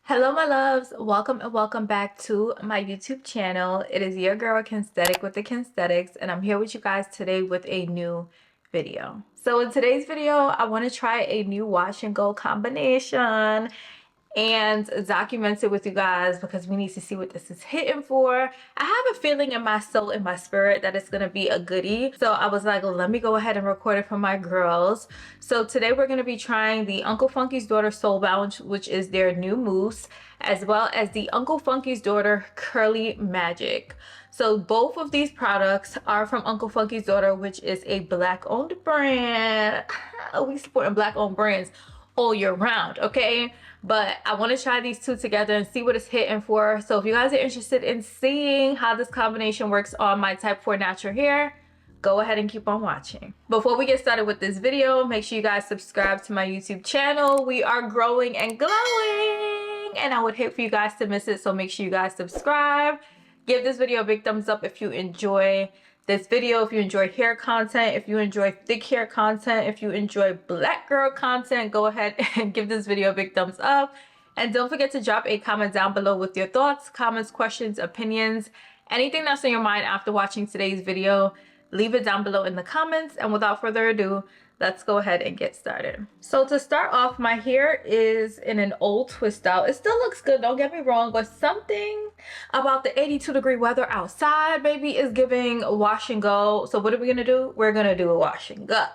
Hello my loves, welcome and welcome back to my YouTube channel. It is your girl Kensthetic with the Kensthetics, and I'm here with you guys today with a new video. So in today's video, I want to try a new wash and go combination and document it with you guys because we need to see what this is hitting for. I have a feeling in my soul, in my spirit, that it's gonna be a goodie. So I was like, let me go ahead and record it for my girls. So today we're gonna be trying the Uncle Funky's Daughter Soul Bound, which is their new mousse, as well as the Uncle Funky's Daughter Curly Magic. So both of these products are from Uncle Funky's Daughter, which is a black-owned brand. We supporting black-owned brands all year round, okay? But I want to try these two together and see what it's hitting for. So if you guys are interested in seeing how this combination works on my type 4 natural hair, go ahead and keep on watching. Before we get started with this video, make sure you guys subscribe to my YouTube channel. We are growing and glowing, and I would hate for you guys to miss it, so make sure you guys subscribe. Give this video a big thumbs up if you enjoy this video, if you enjoy hair content, if you enjoy thick hair content, if you enjoy black girl content, go ahead and give this video a big thumbs up. And don't forget to drop a comment down below with your thoughts, comments, questions, opinions, anything that's on your mind after watching today's video. Leave it down below in the comments, and without further ado, let's go ahead and get started. So to start off, my hair is in an old twist out. It still looks good, don't get me wrong, but something about the 82-degree weather outside, baby, is giving wash and go. So what are we gonna do? We're gonna do a wash and go.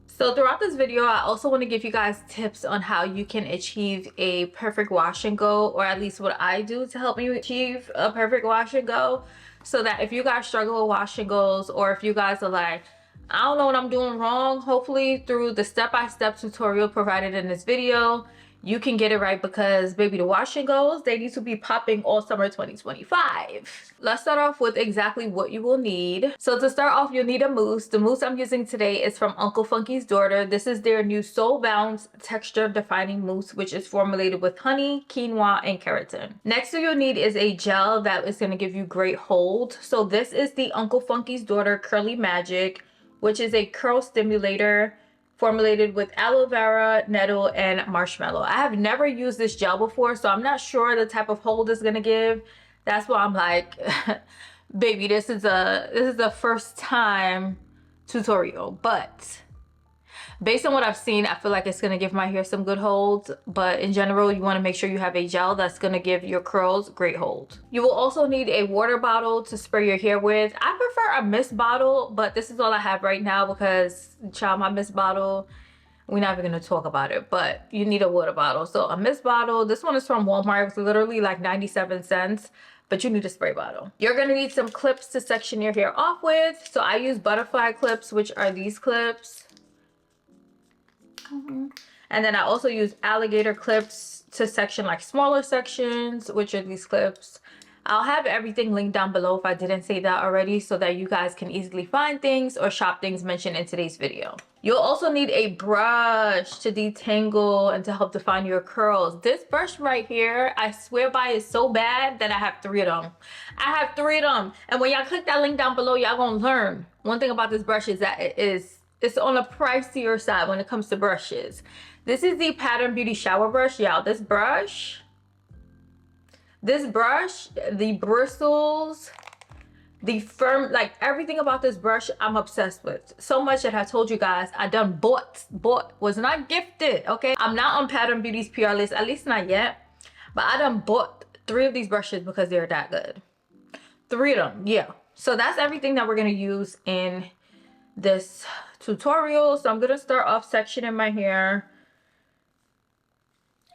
So throughout this video, I also want to give you guys tips on how you can achieve a perfect wash and go, or at least what I do to help you achieve a perfect wash and go, so that if you guys struggle with wash and goes, or if you guys are like, I don't know what I'm doing wrong, hopefully through the step-by-step tutorial provided in this video, you can get it right, because baby, the wash and goes, they need to be popping all summer 2025. Let's start off with exactly what you will need. So to start off, you'll need a mousse. The mousse I'm using today is from Uncle Funky's Daughter. This is their new Soul Bound Texture Defining Mousse, which is formulated with honey, quinoa, and keratin. Next you'll need is a gel that is going to give you great hold. So this is the Uncle Funky's Daughter Curly Magic, which is a curl stimulator formulated with aloe vera, nettle, and marshmallow. I have never used this gel before, so I'm not sure the type of hold it's gonna give. That's why I'm like, baby, this is a first time tutorial, but based on what I've seen, I feel like it's gonna give my hair some good hold. But in general, you wanna make sure you have a gel that's gonna give your curls great hold. You will also need a water bottle to spray your hair with. I prefer a mist bottle, but this is all I have right now because, child, my mist bottle, we're not even gonna talk about it, but you need a water bottle. So a mist bottle, this one is from Walmart. It's literally like 97 cents. But you need a spray bottle. You're gonna need some clips to section your hair off with. So I use butterfly clips, which are these clips. And then I also use alligator clips to section like smaller sections, which are these clips. I'll have everything linked down below if I didn't say that already, so that you guys can easily find things or shop things mentioned in today's video. You'll also need a brush to detangle and to help define your curls. This brush right here, I swear by, is so bad that I have 3 of them. I have 3 of them. And when y'all click that link down below, y'all gonna learn. One thing about this brush is that it's on a pricier side when it comes to brushes. This is the Pattern Beauty shower brush, y'all. This brush, the bristles, the firm, like everything about this brush, I'm obsessed with. So much that I told you guys I done bought, was not gifted, okay? I'm not on Pattern Beauty's PR list, at least not yet. But I done bought 3 of these brushes because they're that good. 3 of them, yeah. So that's everything that we're gonna use in this tutorial. So I'm gonna start off sectioning my hair.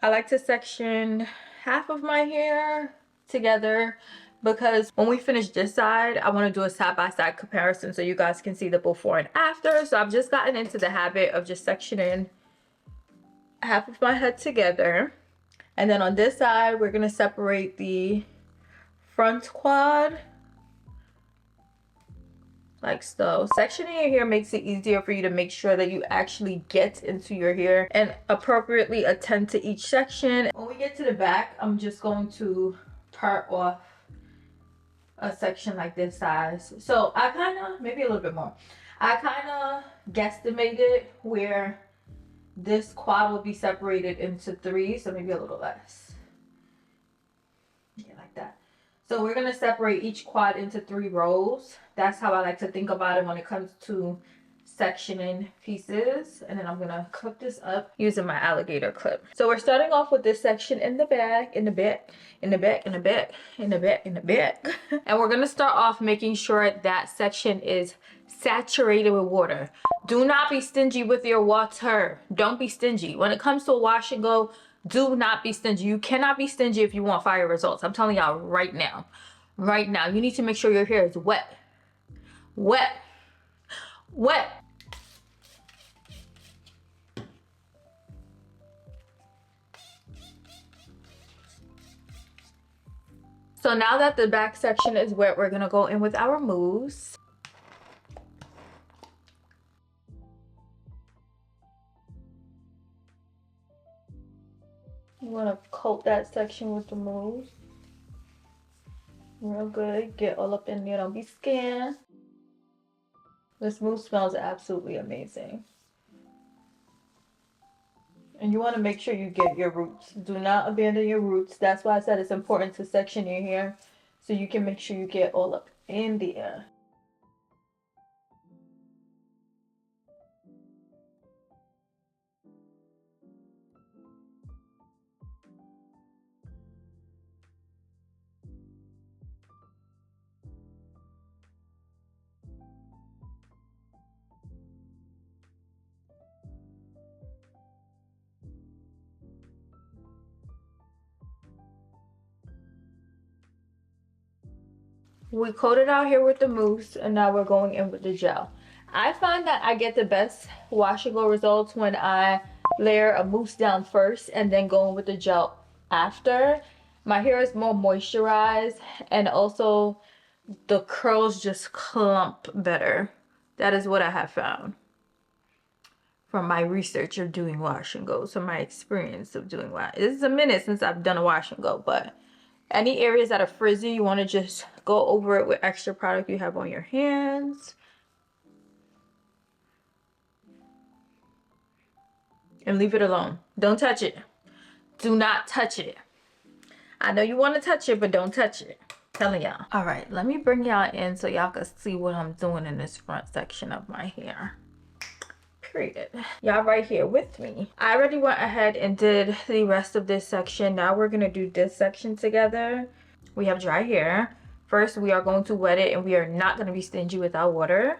I like to section half of my hair together, because when we finish this side, I want to do a side-by-side comparison so you guys can see the before and after. So I've just gotten into the habit of just sectioning half of my head together, and then on this side we're gonna separate the front quad like so. Sectioning your hair makes it easier for you to make sure that you actually get into your hair and appropriately attend to each section. When we get to the back, I'm just going to part off a section like this size. So I kind of, maybe a little bit more, I kind of guesstimated where this quad will be separated into 3, so maybe a little less. that. So we're going to separate each quad into 3 rows. That's how I like to think about it when it comes to sectioning pieces. And then I'm going to clip this up using my alligator clip. So we're starting off with this section in the back, in the back, in the back, in the back, in the back, in the back. And we're going to start off making sure that section is saturated with water. Do not be stingy with your water. Don't be stingy. When it comes to a wash and go, do not be stingy. You cannot be stingy if you want fire results. I'm telling y'all right now. Right now. You need to make sure your hair is wet. Wet. Wet. So now that the back section is wet, we're going to go in with our mousse. You want to coat that section with the mousse. Real good. Get all up in there. Don't be scared. This mousse smells absolutely amazing. And you want to make sure you get your roots. Do not abandon your roots. That's why I said it's important to section your hair so you can make sure you get all up in there. We coated out here with the mousse, and now we're going in with the gel. I find that I get the best wash and go results when I layer a mousse down first and then go in with the gel after. My hair is more moisturized, and also the curls just clump better. That is what I have found from my research of doing wash and go. So my experience of doing wash. It's a minute since I've done a wash and go, but any areas that are frizzy, you want to just go over it with extra product you have on your hands. And leave it alone. Don't touch it. Do not touch it. I know you want to touch it, but don't touch it. I'm telling y'all. All right, let me bring y'all in so y'all can see what I'm doing in this front section of my hair. Period. Y'all right here with me. I already went ahead and did the rest of this section. Now we're going to do this section together. We have dry hair. First, we are going to wet it, and we are not going to be stingy with our water.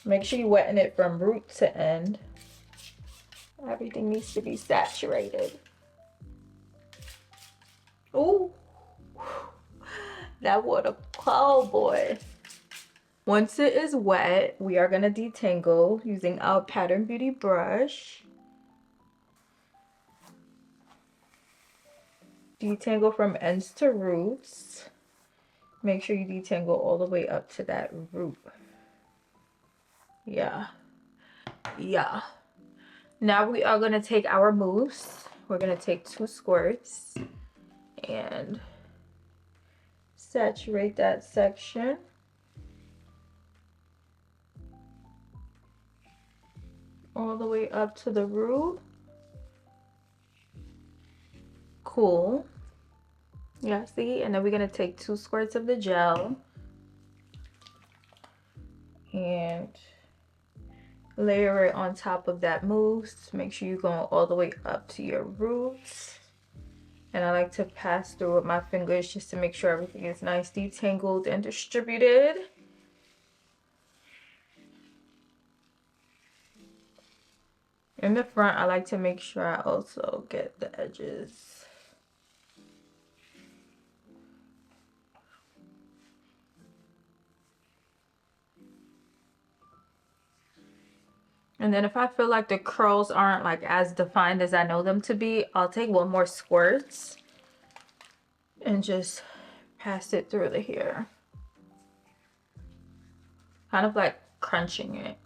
Make sure you wetten it from root to end. Everything needs to be saturated. Ooh, that water, oh boy. Once it is wet, we are going to detangle using our Pattern Beauty brush. Detangle from ends to roots. Make sure you detangle all the way up to that root. Yeah. Yeah. Now we are going to take our mousse. We're going to take 2 squirts and saturate that section. All the way up to the root. Cool. Yeah, see? And then we're going to take 2 squirts of the gel and layer it on top of that mousse. Make sure you're going all the way up to your roots. And I like to pass through with my fingers just to make sure everything is nice, detangled, and distributed. In the front, I like to make sure I also get the edges. And then if I feel like the curls aren't like as defined as I know them to be, I'll take 1 more squirts and just pass it through the hair. Kind of like crunching it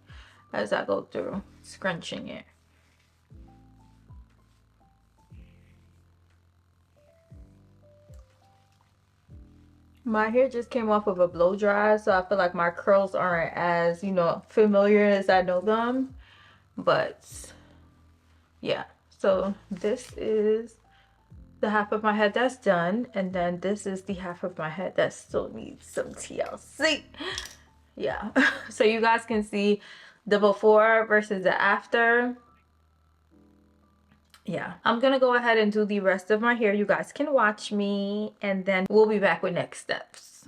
as I go through, scrunching it. My hair just came off of a blow dry, so I feel like my curls aren't as, you know, familiar as I know them. But yeah, so this is the half of my head that's done, and then this is the half of my head that still needs some TLC. Yeah. So you guys can see the before versus the after. Yeah, I'm gonna go ahead and do the rest of my hair. You guys can watch me, and then we'll be back with next steps.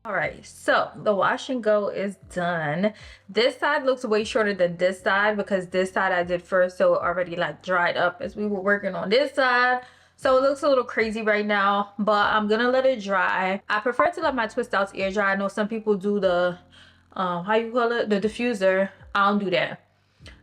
All right, so the wash and go is done. This side looks way shorter than this side because this side I did first, so it already like dried up as we were working on this side. So it looks a little crazy right now, but I'm gonna let it dry. I prefer to let my twist outs air dry. I know some people do the how you call it, the diffuser. I don't do that.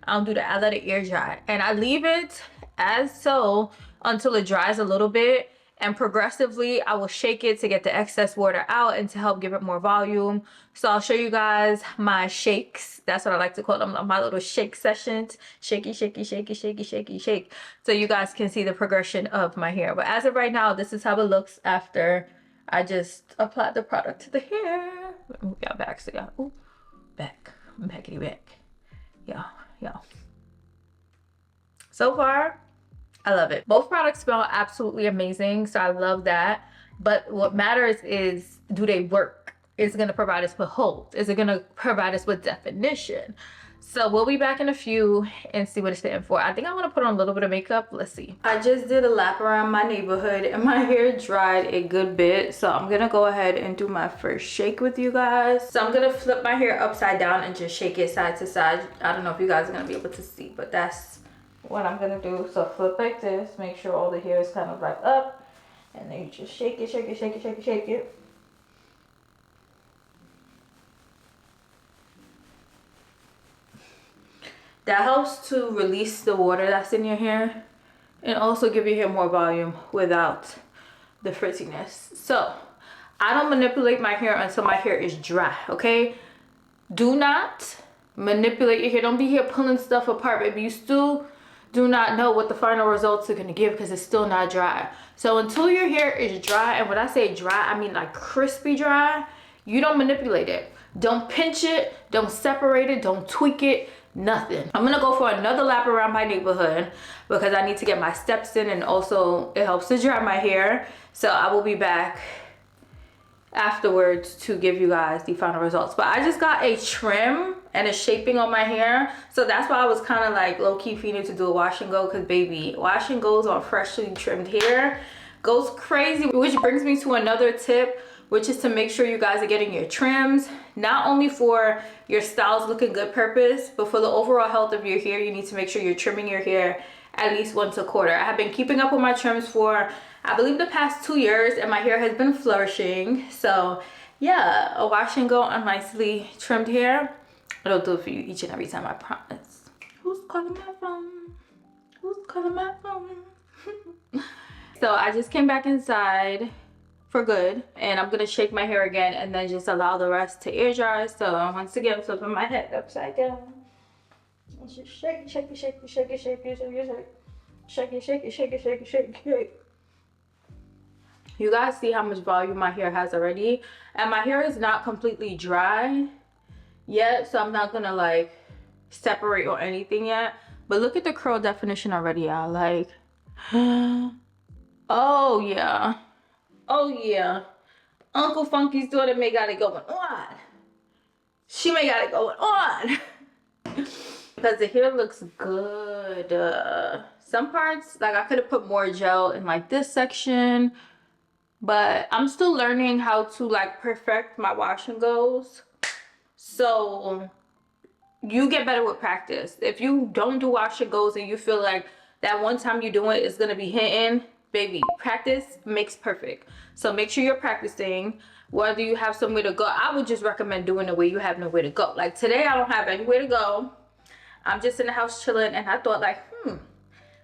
I don't do that. I let it air dry, and I leave it as so until it dries a little bit, and progressively I will shake it to get the excess water out and to help give it more volume. So I'll show you guys my shakes. That's what I like to call them, my little shake sessions. Shaky, shaky, shaky, shaky, shaky, shake. So you guys can see the progression of my hair. But as of right now, this is how it looks after I just applied the product to the hair. Let me move y'all back so y'all, ooh, back, backity back. Yeah. So far, I love it. Both products smell absolutely amazing, so I love that. But what matters is, do they work? Is it gonna provide us with hold? Is it gonna provide us with definition? So we'll be back in a few and see what it's fitting for. I think I want to put on a little bit of makeup. Let's see. I just did a lap around my neighborhood and my hair dried a good bit. So I'm going to go ahead and do my first shake with you guys. So I'm going to flip my hair upside down and just shake it side to side. I don't know if you guys are going to be able to see, but that's what I'm going to do. So flip like this. Make sure all the hair is kind of like up. And then you just shake it, shake it, shake it, shake it, shake it. That helps to release the water that's in your hair and also give your hair more volume without the frizziness. So I don't manipulate my hair until my hair is dry, okay? Do not manipulate your hair. Don't be here pulling stuff apart, baby. You still do not know what the final results are gonna give because it's still not dry. So until your hair is dry, and when I say dry, I mean like crispy dry, you don't manipulate it. Don't pinch it, don't separate it, don't tweak it, nothing. I'm gonna go for another lap around my neighborhood because I need to get my steps in, and also it helps to dry my hair. So I will be back afterwards to give you guys the final results. But I just got a trim and a shaping on my hair, so that's why I was kind of like low-key feeling to do a wash and go, because baby, wash and goes on freshly trimmed hair goes crazy. Which brings me to another tip, which is to make sure you guys are getting your trims, not only for your styles looking good purpose, but for the overall health of your hair. You need to make sure you're trimming your hair at least once a quarter. I have been keeping up with my trims for, I believe, the past 2 years, and my hair has been flourishing. So yeah, a wash and go on nicely trimmed hair, it'll do it for you each and every time, I promise. Who's calling my phone? Who's calling my phone? So I just came back inside for good, and I'm gonna shake my hair again and then just allow the rest to air dry. So once again, flipping my head upside down. Let's just shake it, shake it, shake it, shake it, shake it, shake it, shake it, shake it, shake it, shake it, shake it, shake it. You guys see how much volume my hair has already, and my hair is not completely dry yet, so I'm not gonna like separate or anything yet. But look at the curl definition already, y'all. Like, oh yeah, oh yeah. Uncle Funky's daughter may got it going on. She may got it going on. Because the hair looks good. Some parts, like I could have put more gel in like this section, but I'm still learning how to like perfect my wash and goes. So you get better with practice. If you don't do wash and goes and you feel like that one time you do it is gonna be hitting, baby, practice makes perfect. So make sure you're practicing. Whether you have somewhere to go, I would just recommend doing it where you have nowhere to go. Like today, I don't have anywhere to go. I'm just in the house chilling, and I thought like,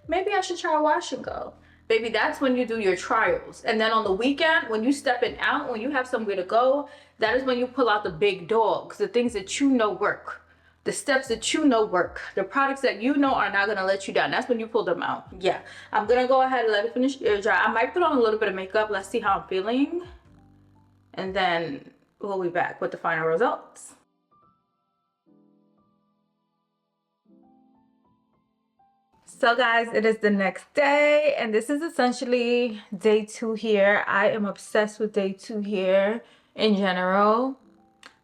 maybe I should try a wash and go. Baby, that's when you do your trials. And then on the weekend, when you stepping out, when you have somewhere to go, that is when you pull out the big dogs, the things that you know work, the steps that you know work, the products that you know are not gonna let you down. That's when you pull them out. Yeah, I'm gonna go ahead and let it finish air dry. I might put on a little bit of makeup. Let's see how I'm feeling. And then we'll be back with the final results. So guys, it is the next day, and this is essentially day 2 here. I am obsessed with day 2 here in general.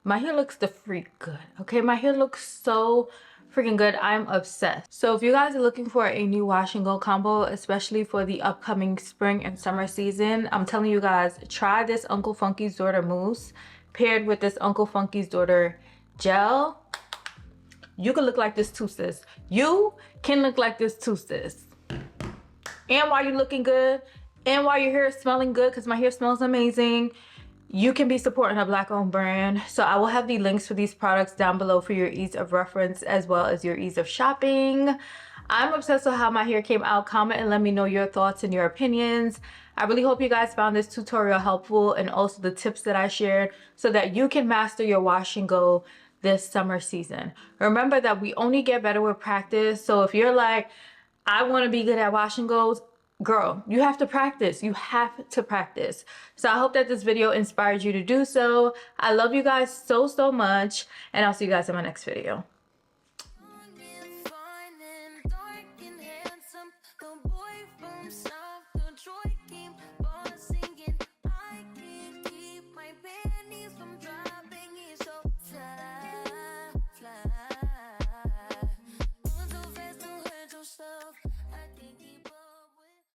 My hair looks the freak good, okay? My hair looks so freaking good. I'm obsessed. So if you guys are looking for a new wash and go combo, especially for the upcoming spring and summer season, I'm telling you guys, try this Uncle Funky's Daughter Mousse paired with this Uncle Funky's Daughter Gel. You can look like this too, sis. You can look like this too, sis. And while you're looking good, and while your hair is smelling good, because my hair smells amazing, you can be supporting a Black-owned brand. So I will have the links for these products down below for your ease of reference as well as your ease of shopping. I'm obsessed with how my hair came out. Comment and let me know your thoughts and your opinions. I really hope you guys found this tutorial helpful, and also the tips that I shared, so that you can master your wash and go this summer season. Remember that we only get better with practice. So if you're like, I want to be good at wash and goes, girl, you have to practice. You have to practice. So I hope that this video inspired you to do so. I love you guys so much, and I'll see you guys in my next video.